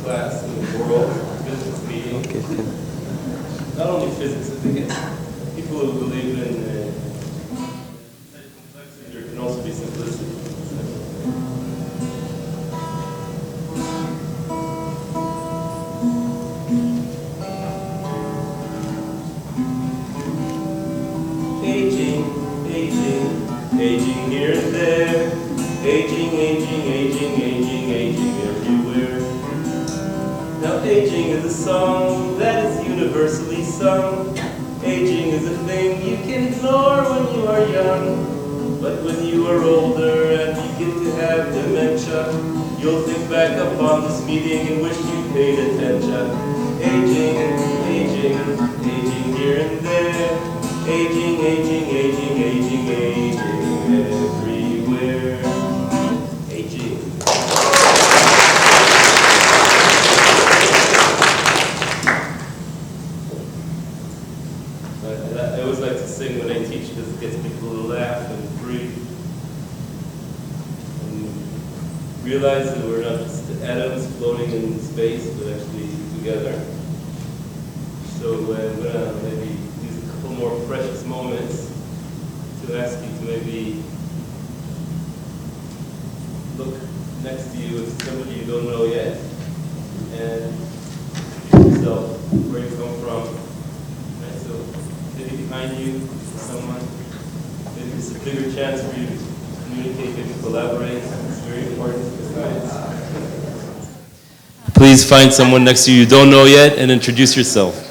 class in the world, physics meeting. Not only physics, I think it's people who believe in complexity, there can also be simplicity. Aging here and there, aging everywhere. Now aging is a song that is universally sung. Aging is a thing you can ignore when you are young. But when you are older and begin to have dementia, you'll think back upon this meeting and wish you paid attention. Aging here and there, aging everywhere. Aging. I always like to sing when I teach because it gets people to laugh and breathe. And realize that we're not just atoms floating in space, but actually together. So I'm going to maybe use a couple more precious moments to ask you to maybe look next to you as somebody you don't know yet, and yourself, where you come from. Right, so maybe behind you, someone. Maybe it's a bigger chance for you to communicate, maybe collaborate. It's very important for science. Please find someone next to you don't know yet and introduce yourself.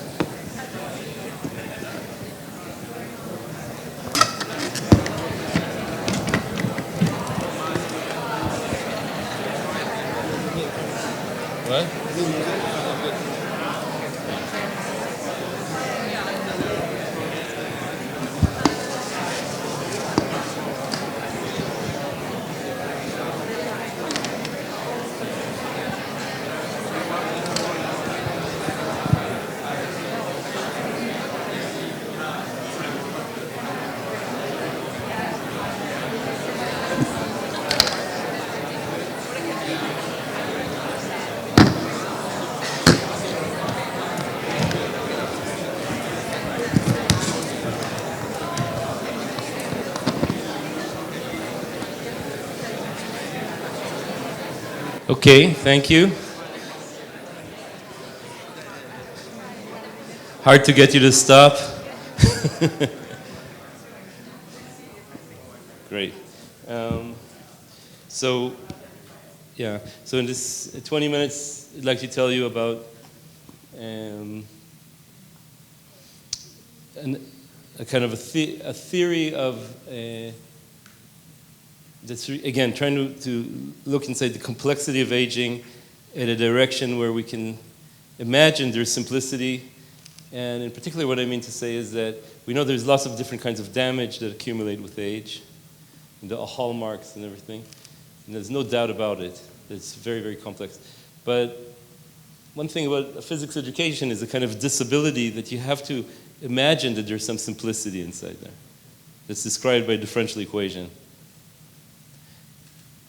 Okay, thank you. Hard to get you to stop. Great. So in this 20 minutes, I'd like to tell you about a kind of a theory of that's again trying to look inside the complexity of aging in a direction where we can imagine there's simplicity. And in particular, what I mean to say is that we know there's lots of different kinds of damage that accumulate with age, and the hallmarks and everything. And there's no doubt about it. It's very, very complex. But one thing about a physics education is a kind of disability that you have to imagine that there's some simplicity inside there. That's described by a differential equation.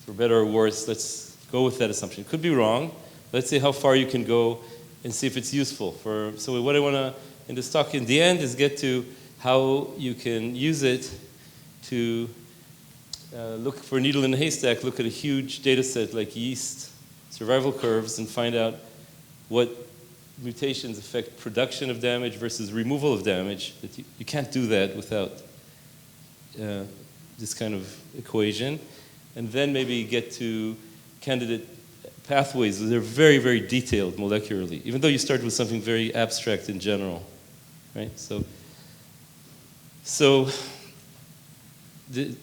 For better or worse, let's go with that assumption. It could be wrong. Let's see how far you can go and see if it's useful. So what I want to, in this talk in the end, is get to how you can use it to look for a needle in a haystack, look at a huge data set like yeast survival curves and find out what mutations affect production of damage versus removal of damage. That you can't do that without this kind of equation. And then maybe get to candidate pathways. They're very, very detailed molecularly, even though you start with something very abstract in general, right? So the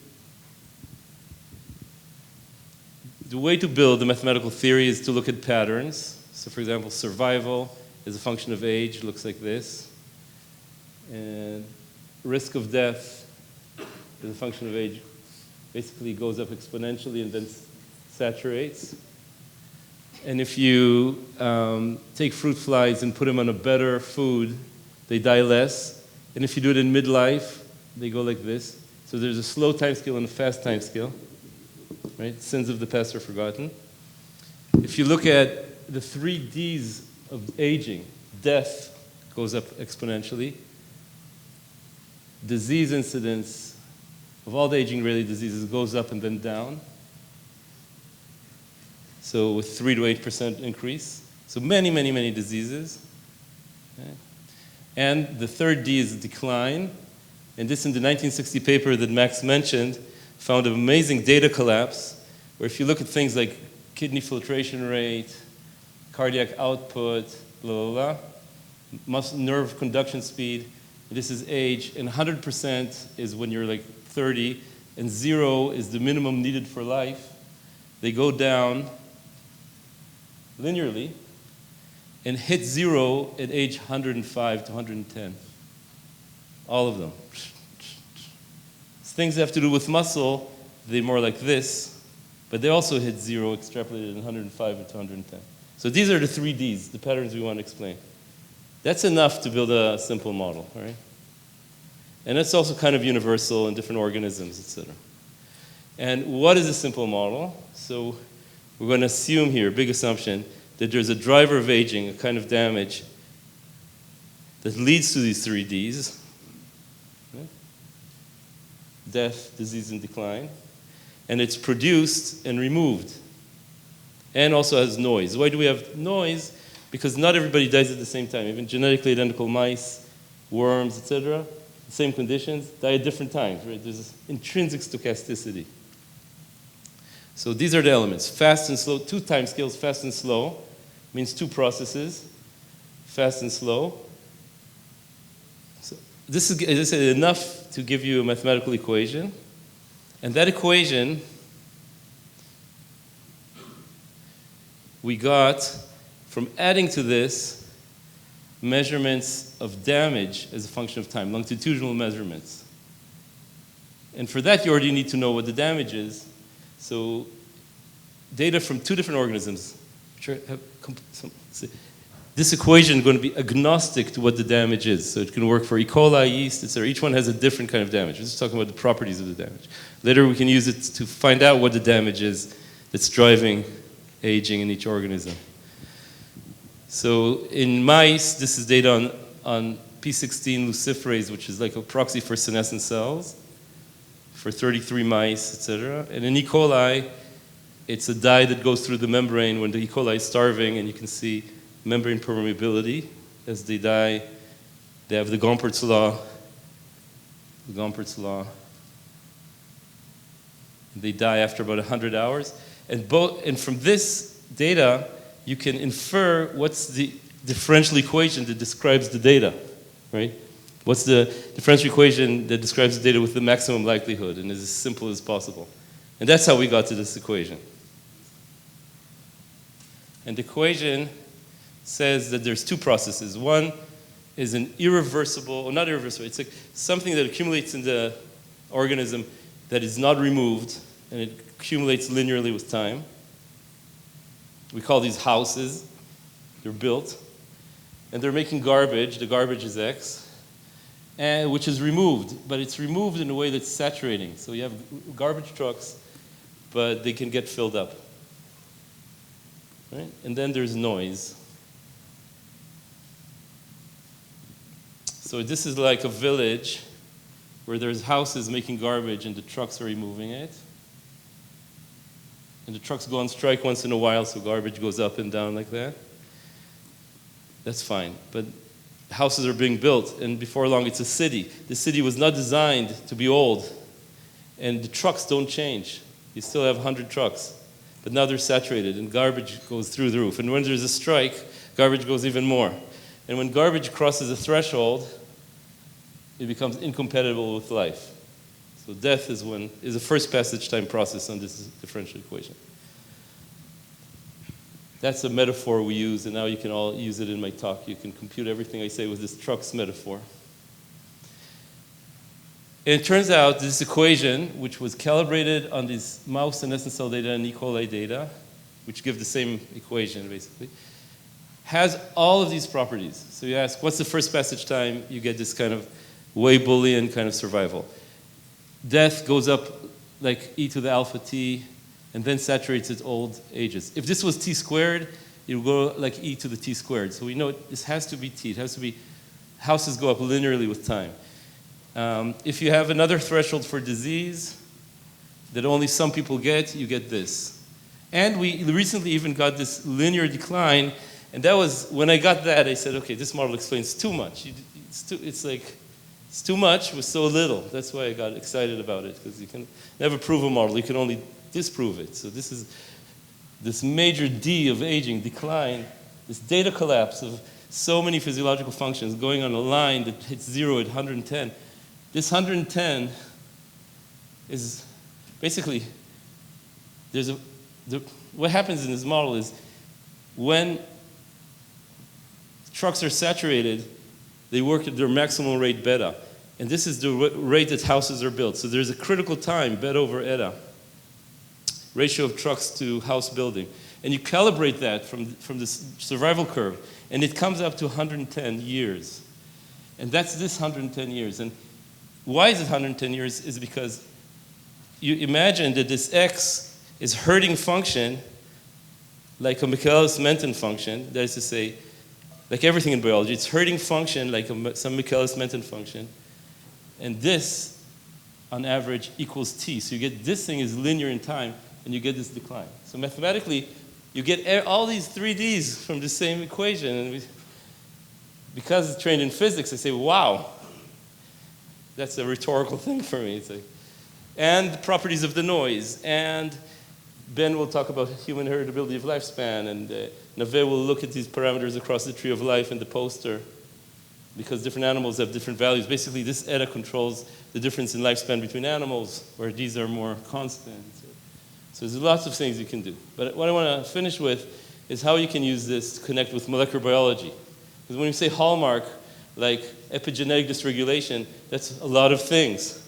way to build a mathematical theory is to look at patterns. So for example, survival is a function of age, looks like this. And risk of death is a function of age, basically goes up exponentially and then saturates. And if you take fruit flies and put them on a better food, they die less. And if you do it in midlife, they go like this. So there's a slow time scale and a fast time scale. Right? Sins of the past are forgotten. If you look at the 3Ds of aging. Death goes up exponentially. Disease incidence of all the aging-related diseases goes up and then down. So with 3 to 8% increase. So many, many, many diseases. Okay. And the third D is decline. And this in the 1960 paper that Max mentioned found an amazing data collapse where if you look at things like kidney filtration rate, cardiac output, blah, blah, blah, nerve conduction speed, this is age, and 100% is when you're like 30, and 0 is the minimum needed for life. They go down linearly and hit 0 at age 105 to 110. All of them. Things that have to do with muscle, they're more like this, but they also hit 0 extrapolated at 105 to 110. So these are the 3Ds, the patterns we want to explain. That's enough to build a simple model, right? And it's also kind of universal in different organisms, etc. And what is a simple model? So we're going to assume here, big assumption, that there's a driver of aging, a kind of damage that leads to these 3Ds. Okay? Death, disease, and decline. And it's produced and removed. And also has noise. Why do we have noise? Because not everybody dies at the same time. Even genetically identical mice, worms, etc., same conditions, die at different times, right? There's intrinsic stochasticity. So these are the elements. Fast and slow, 2 time scales, fast and slow, means 2 processes, fast and slow. So this is, as I said, enough to give you a mathematical equation. And that equation we got from adding to this measurements of damage as a function of time, longitudinal measurements. And for that, you already need to know what the damage is. So data from 2 different organisms. This equation is going to be agnostic to what the damage is. So it can work for E. coli, yeast, etc. Each one has a different kind of damage. We're just talking about the properties of the damage. Later, we can use it to find out what the damage is that's driving aging in each organism. So in mice, this is data on P16 luciferase, which is like a proxy for senescent cells, for 33 mice, etc. And in E. coli, it's a dye that goes through the membrane when the E. coli is starving, and you can see membrane permeability as they die. They have the Gompertz law. They die after about 100 hours. And from this data, you can infer what's the differential equation that describes the data, right? What's the differential equation that describes the data with the maximum likelihood and is as simple as possible. And that's how we got to this equation. And the equation says that there's 2 processes. One is an irreversible, or not irreversible, it's like something that accumulates in the organism that is not removed, and it accumulates linearly with time. We call these houses. They're built. And they're making garbage. The garbage is X, which is removed. But it's removed in a way that's saturating. So you have garbage trucks, but they can get filled up. Right? And then there's noise. So this is like a village where there's houses making garbage and the trucks are removing it. And the trucks go on strike once in a while, so garbage goes up and down like that. That's fine. But houses are being built, and before long it's a city. The city was not designed to be old, and the trucks don't change. You still have 100 trucks, but now they're saturated, and garbage goes through the roof. And when there's a strike, garbage goes even more. And when garbage crosses a threshold, it becomes incompatible with life. So death is a first passage time process on this differential equation. That's a metaphor we use, and now you can all use it in my talk. You can compute everything I say with this truck's metaphor. And it turns out this equation, which was calibrated on these mouse senescent cell data and E. coli data, which give the same equation basically, has all of these properties. So you ask, what's the first passage time? You get this kind of Weibullian kind of survival. Death goes up like e to the alpha t, and then saturates at old ages. If this was t squared, it will go like e to the t squared. So we know this has to be t. It has to be, houses go up linearly with time. If you have another threshold for disease that only some people get, you get this. And we recently even got this linear decline, and that was, when I got that, I said, okay, this model explains too much. It's too much with so little. That's why I got excited about it, because you can never prove a model. You can only disprove it. So this is this major D of aging, decline, this data collapse of so many physiological functions going on a line that hits 0 at 110. This 110 is basically, what happens in this model is when trucks are saturated, they work at their maximum rate beta. And this is the rate that houses are built. So there's a critical time, beta over eta, ratio of trucks to house building. And you calibrate that from this survival curve, and it comes up to 110 years. And that's this 110 years. And why is it 110 years? Is because you imagine that this X is herding function like a Michaelis-Menten function, that is to say, like everything in biology, it's herding function like some Michaelis-Menten function. And this, on average, equals t. So you get this thing is linear in time, and you get this decline. So mathematically, you get all these 3Ds from the same equation. And because it's trained in physics, I say, wow. That's a rhetorical thing for me. It's like, and the properties of the noise. And Ben will talk about human heritability of lifespan. And Nave will look at these parameters across the tree of life in the poster, because different animals have different values. Basically, this eta controls the difference in lifespan between animals, where these are more constant. So there's lots of things you can do. But what I want to finish with is how you can use this to connect with molecular biology. Because when you say hallmark, like epigenetic dysregulation, that's a lot of things.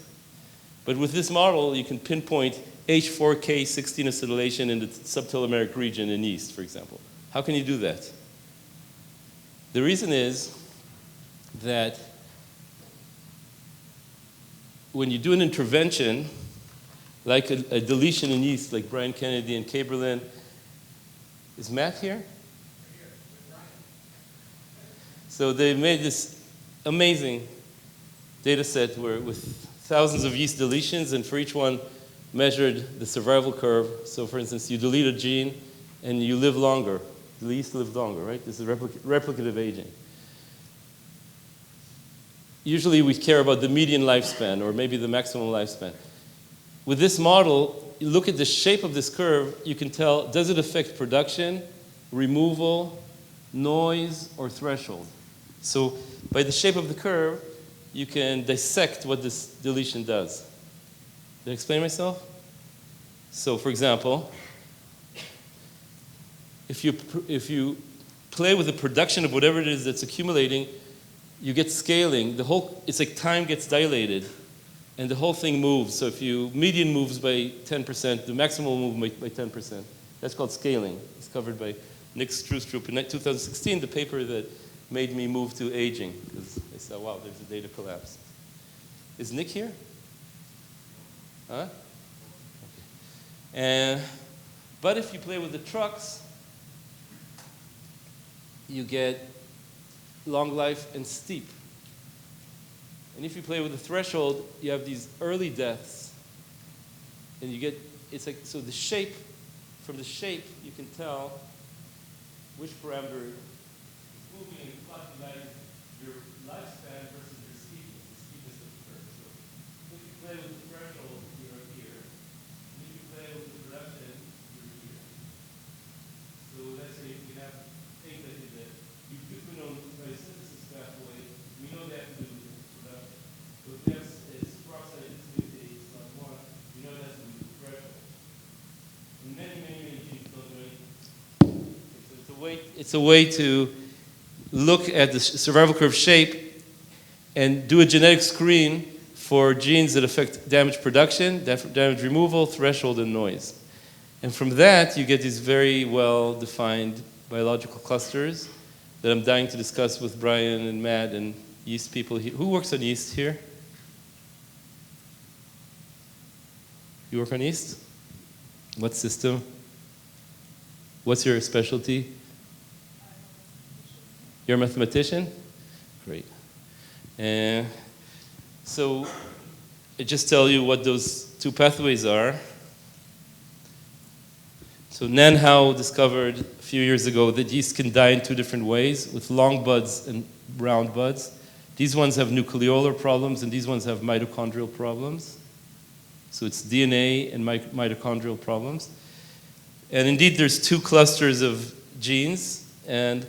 But with this model, you can pinpoint H4K16 acetylation in the subtelomeric region in yeast, for example. How can you do that? The reason is that when you do an intervention, like a deletion in yeast, like Brian Kennedy and Kaberlin, is Matt here? So they made this amazing data set with thousands of yeast deletions, and for each one measured the survival curve. So for instance, you delete a gene and you live longer. The yeast live longer, right? This is replicative aging. Usually we care about the median lifespan or maybe the maximum lifespan. With this model, you look at the shape of this curve, you can tell, does it affect production, removal, noise, or threshold? So by the shape of the curve, you can dissect what this deletion does. Did I explain myself? So for example, if you play with the production of whatever it is that's accumulating, you get scaling. It's like time gets dilated, and the whole thing moves. So if median moves by 10%, the maximum will move by 10%. That's called scaling. It's covered by Nick Strustrup in 2016, the paper that made me move to aging, because I said, wow, there's a data collapse. Is Nick here? Huh? Okay. But if you play with the trucks, you get long life and steep. And if you play with the threshold, you have these early deaths. And you get, it's like, so the shape, from the shape, you can tell which parameter is moving and calculate your lifespan versus your steepness, the steepness of the curve. So if you play with the threshold, you're here. And if you play with the production, you're here. So let's say we have things that is that ubiquinone biosynthesis pathway, we know that to do with production. So if we have peroxide dismutase like one, we know that's to do with threshold. And many genes don't do anything. It's a way to look at the survival curve shape and do a genetic screen for genes that affect damage production, damage removal, threshold, and noise. And from that, you get these very well-defined biological clusters that I'm dying to discuss with Brian and Matt and yeast people. Who works on yeast here? You work on yeast? What system? What's your specialty? You're a mathematician? Great. So I just tell you what those two pathways are. So Nan Hao discovered a few years ago that yeast can die in two different ways, with long buds and round buds. These ones have nucleolar problems, and these ones have mitochondrial problems. So it's DNA and mitochondrial problems. And indeed, there's two clusters of genes, and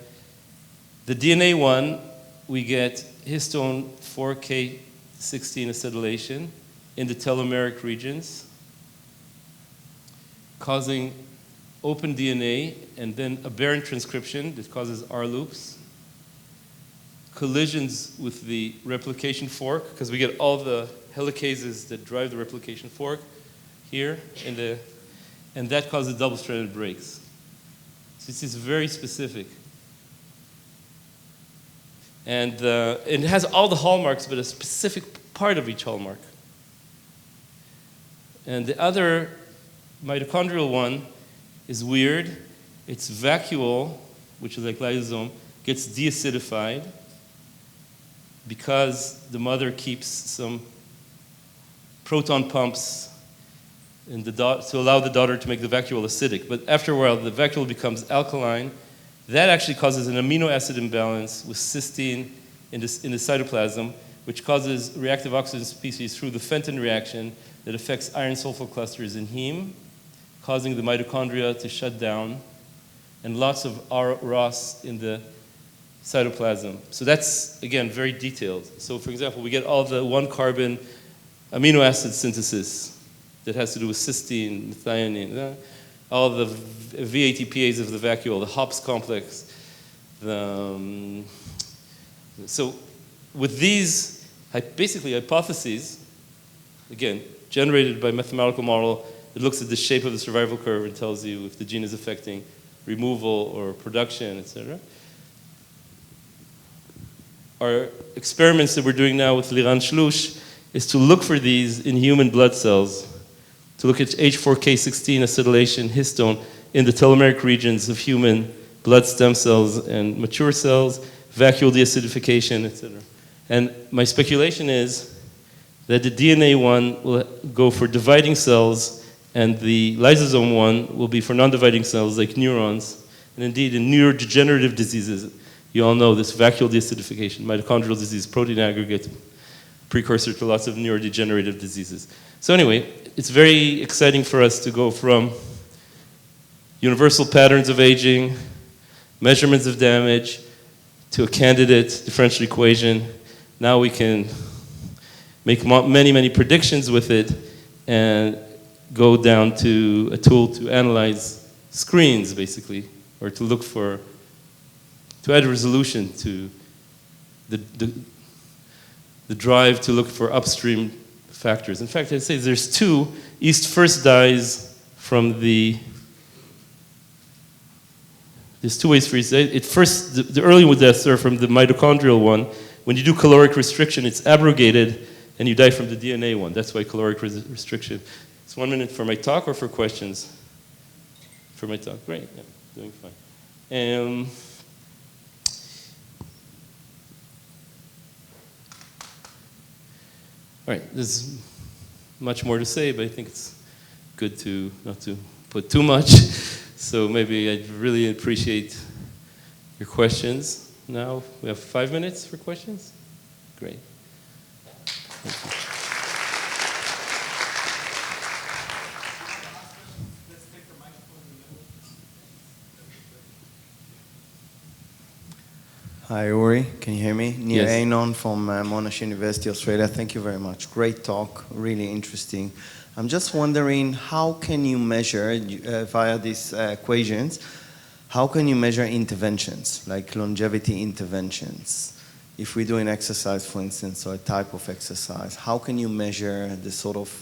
the DNA one, we get histone 4K16 acetylation in the telomeric regions, causing open DNA and then aberrant transcription that causes R loops, collisions with the replication fork, because we get all the helicases that drive the replication fork here, and that causes double-stranded breaks. So this is very specific. And it has all the hallmarks, but a specific part of each hallmark. And the other mitochondrial one is weird. It's vacuole, which is like lysosome, gets deacidified because the mother keeps some proton pumps in to allow the daughter to make the vacuole acidic. But after a while, the vacuole becomes alkaline. That actually causes an amino acid imbalance with cysteine in the cytoplasm, which causes reactive oxygen species through the Fenton reaction that affects iron sulfur clusters in heme, causing the mitochondria to shut down, and lots of ROS in the cytoplasm. So that's, again, very detailed. So for example, we get all the one-carbon amino acid synthesis that has to do with cysteine, methionine, all the VATPAs of the vacuole, the Hobbs complex. So with these basically hypotheses, again, generated by mathematical model, it looks at the shape of the survival curve and tells you if the gene is affecting removal or production, etc. Our experiments that we're doing now with Liran Shlush is to look for these in human blood cells, to look at H4K16 acetylation histone in the telomeric regions of human blood stem cells and mature cells, vacuole deacidification, etc. And my speculation is that the DNA one will go for dividing cells, and the lysosome one will be for non-dividing cells like neurons. And indeed, in neurodegenerative diseases, you all know this vacuole deacidification, mitochondrial disease, protein aggregate, precursor to lots of neurodegenerative diseases. So anyway, it's very exciting for us to go from universal patterns of aging, measurements of damage, to a candidate differential equation. Now we can make many, many predictions with it and go down to a tool to analyze screens, basically, or to look for, to add resolution to the drive to look for upstream factors. In fact, I'd say there's two. Yeast first dies from there's two ways for yeast. The early deaths are from the mitochondrial one. When you do caloric restriction, it's abrogated, and you die from the DNA one. That's why caloric restriction. It's 1 minute for my talk or for questions? For my talk, great, yeah, doing fine. All right, there's much more to say, but I think it's good to not to put too much. So maybe I'd really appreciate your questions. Now we have 5 minutes for questions. Great. Thank you. Hi, Uri. Can you hear me? Uri Yes. Alon from Monash University, Australia. Thank you very much. Great talk. Really interesting. I'm just wondering, how can you measure, via these equations, how can you measure interventions, like longevity interventions? If we do an exercise, for instance, or a type of exercise, how can you measure the sort of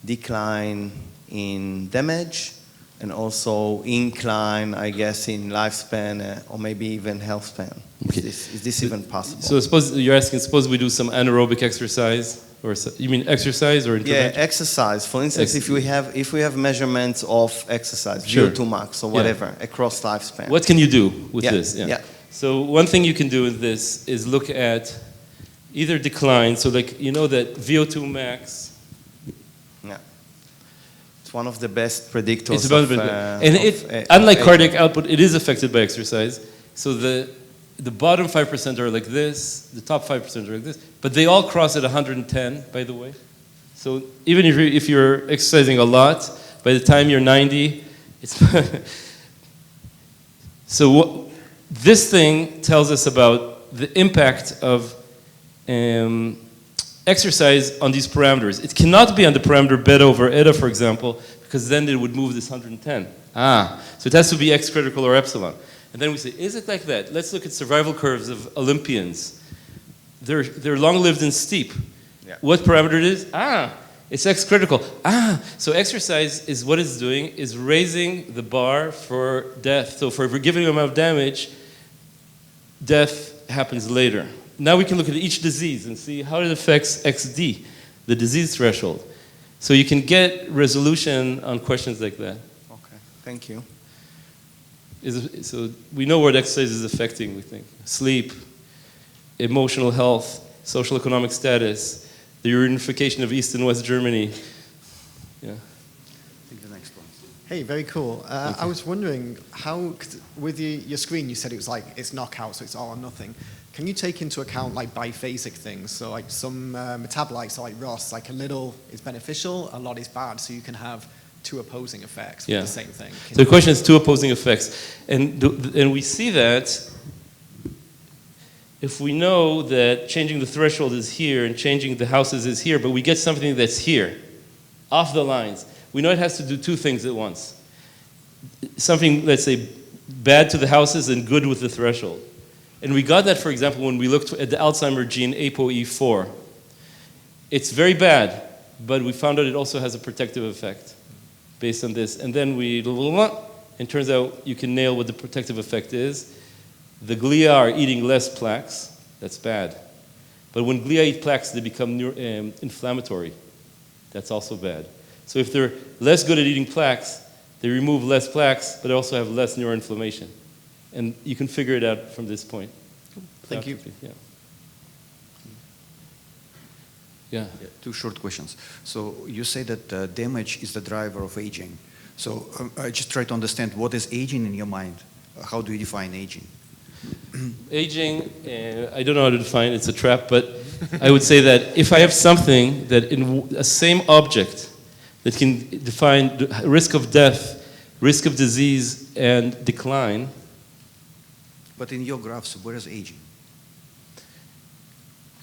decline in damage and also incline, I guess, in lifespan or maybe even health span? Okay. Is this even possible? So suppose you're asking, suppose we do some anaerobic exercise, or you mean exercise or intervention? Yeah, exercise. For instance, if we have measurements of exercise, Sure. VO2 max or whatever, across lifespan. What can you do with this? Yeah. So one thing you can do with this is look at either decline, so like you know that VO2 max. Yeah. It's one of the best predictors. It's about unlike cardiac output, it is affected by exercise. So the bottom 5% are like this, the top 5% are like this, but they all cross at 110, by the way. So even if you're exercising a lot, by the time you're 90, it's so this thing tells us about the impact of exercise on these parameters. It cannot be on the parameter beta over eta, for example, because then it would move this 110. So it has to be x critical or epsilon. And then we say, is it like that? Let's look at survival curves of Olympians. They're long-lived and steep. Yeah. What parameter it is? It's x critical. So exercise is what it's doing, is raising the bar for death. So for every given amount of damage, death happens later. Now we can look at each disease and see how it affects XD, the disease threshold. So you can get resolution on questions like that. Okay, thank you. So we know what exercise is affecting, we think. Sleep, emotional health, social economic status, the reunification of East and West Germany. Yeah. I think the next one. Hey, very cool. I was wondering how, with your screen, you said it was like, it's knockout, so it's all or nothing. Can you take into account like biphasic things? So like some metabolites, like ROS, like a little is beneficial, a lot is bad, so you can have two opposing effects with the same thing. So the question is two opposing effects. And we see that if we know that changing the threshold is here and changing the houses is here, but we get something that's here, off the lines, we know it has to do two things at once. Something, let's say, bad to the houses and good with the threshold. And we got that, for example, when we looked at the Alzheimer gene ApoE4. It's very bad, but we found out it also has a protective effect based on this. And then it turns out you can nail what the protective effect is. The glia are eating less plaques. That's bad. But when glia eat plaques, they become inflammatory. That's also bad. So if they're less good at eating plaques, they remove less plaques, but they also have less neuroinflammation. And you can figure it out from this point. Thank you. Yeah. Two short questions. So you say that damage is the driver of aging. So I just try to understand what is aging in your mind. How do you define aging? Aging, I don't know how to define it. It's a trap, but I would say that if I have something that in a same object that can define risk of death, risk of disease, and decline. But in your graphs, where is aging?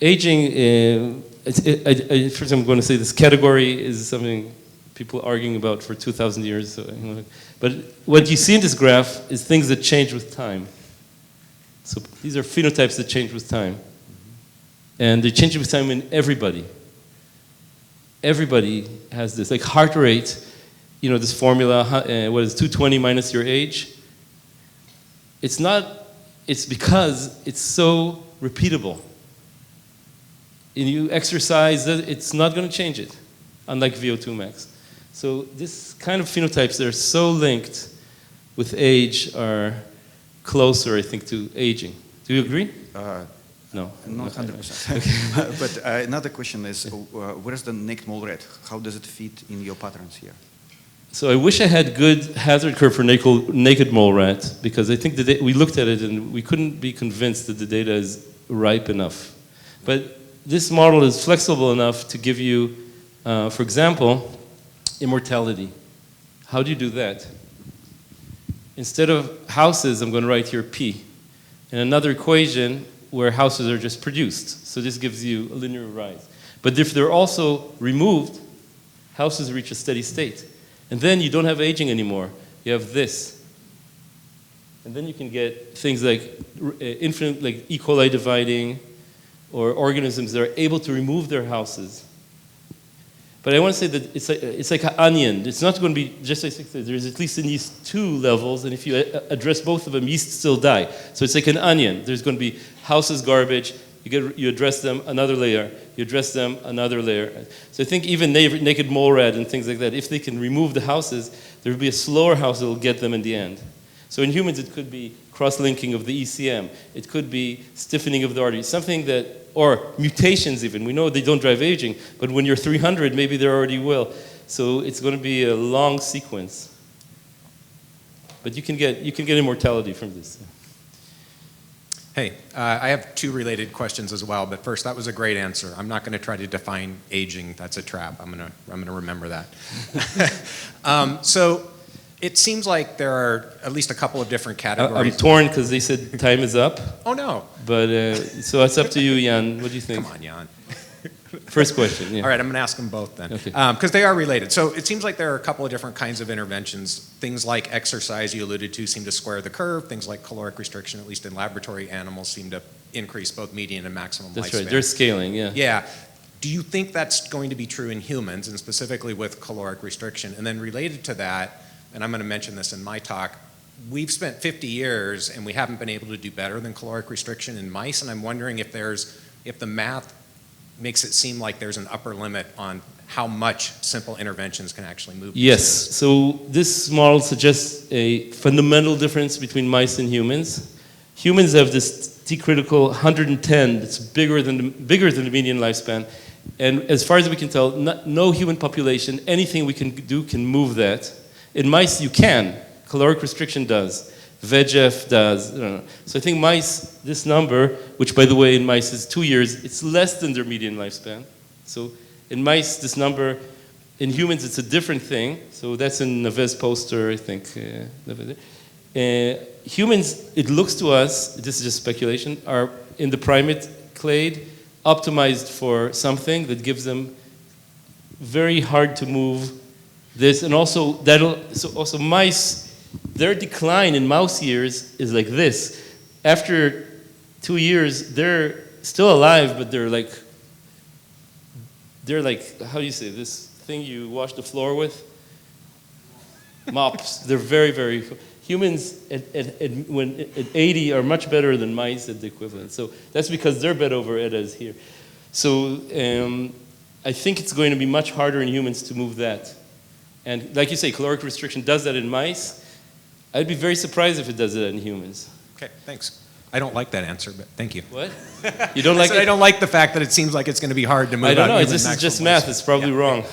Aging, first I'm going to say this category is something people are arguing about for 2,000 years. So, but what you see in this graph is things that change with time. So these are phenotypes that change with time. And they change with time in everybody. Everybody has this. Like heart rate, this formula, what is 220 minus your age? It's because it's so repeatable. And you exercise, it's not going to change it, unlike VO2 max. So this kind of phenotypes that are so linked with age are closer, I think, to aging. Do you agree? No. Not 100%. But another question is, where is the naked mole rat? How does it fit in your patterns here? So I wish I had good hazard curve for naked mole rat, because I think we looked at it and we couldn't be convinced that the data is ripe enough. But this model is flexible enough to give you, for example, immortality. How do you do that? Instead of houses, I'm going to write here P. And another equation where houses are just produced. So this gives you a linear rise. But if they're also removed, houses reach a steady state. And then you don't have aging anymore. You have this. And then you can get things like infinite, like E. coli dividing, or organisms that are able to remove their houses. But I want to say that it's like an onion. It's not going to be just like there's at least in these two levels, and if you address both of them, yeast still die. So it's like an onion. There's going to be houses garbage. You address them, another layer. You address them, another layer. So I think even naked mole rat and things like that, if they can remove the houses, there will be a slower house that will get them in the end. So in humans, it could be cross-linking of the ECM. It could be stiffening of the artery, something that, or mutations even. We know they don't drive aging, but when you're 300, maybe they already will. So it's going to be a long sequence. But you can get immortality from this. Hey, I have two related questions as well, but first, that was a great answer. I'm not going to try to define aging. That's a trap. I'm going to remember that. So it seems like there are at least a couple of different categories. I'm torn because they said time is up. Oh, no. But so it's up to you, Jan. What do you think? Come on, Jan. First question. Yeah. All right, I'm going to ask them both then, Okay. Because they are related. So it seems like there are a couple of different kinds of interventions. Things like exercise you alluded to seem to square the curve. Things like caloric restriction, at least in laboratory animals, seem to increase both median and maximum That's lifespan. right. They're scaling, yeah. Yeah. Do you think that's going to be true in humans, and specifically with caloric restriction? And then related to that, and I'm going to mention this in my talk, we've spent 50 years and we haven't been able to do better than caloric restriction in mice, and I'm wondering if the math makes it seem like there's an upper limit on how much simple interventions can actually move. Yes. So this model suggests a fundamental difference between mice and humans. Humans have this T-critical 110 that's bigger than the median lifespan. And as far as we can tell, no human population, anything we can do can move that. In mice, you can. Caloric restriction does. VEGF does. I don't know. So I think mice, this number, which by the way in mice is 2 years, it's less than their median lifespan. So in mice, this number, in humans, it's a different thing. So that's in Navez's poster, I think. Humans, it looks to us, this is just speculation, are in the primate clade optimized for something that gives them very hard to move this, and also also mice, their decline in mouse years is like this. After 2 years, they're still alive, but they're like, how do you say, this thing you wash the floor with? Mops. They're very, very, humans at 80 are much better than mice at the equivalent. So that's because their bed over Edda is here. So I think it's going to be much harder in humans to move that. And like you say, caloric restriction does that in mice. I'd be very surprised if it does it in humans. Okay, thanks. I don't like that answer, but thank you. What? You don't like it? I don't like the fact that it seems like it's going to be hard to move. I don't know. This is just math. It's probably wrong.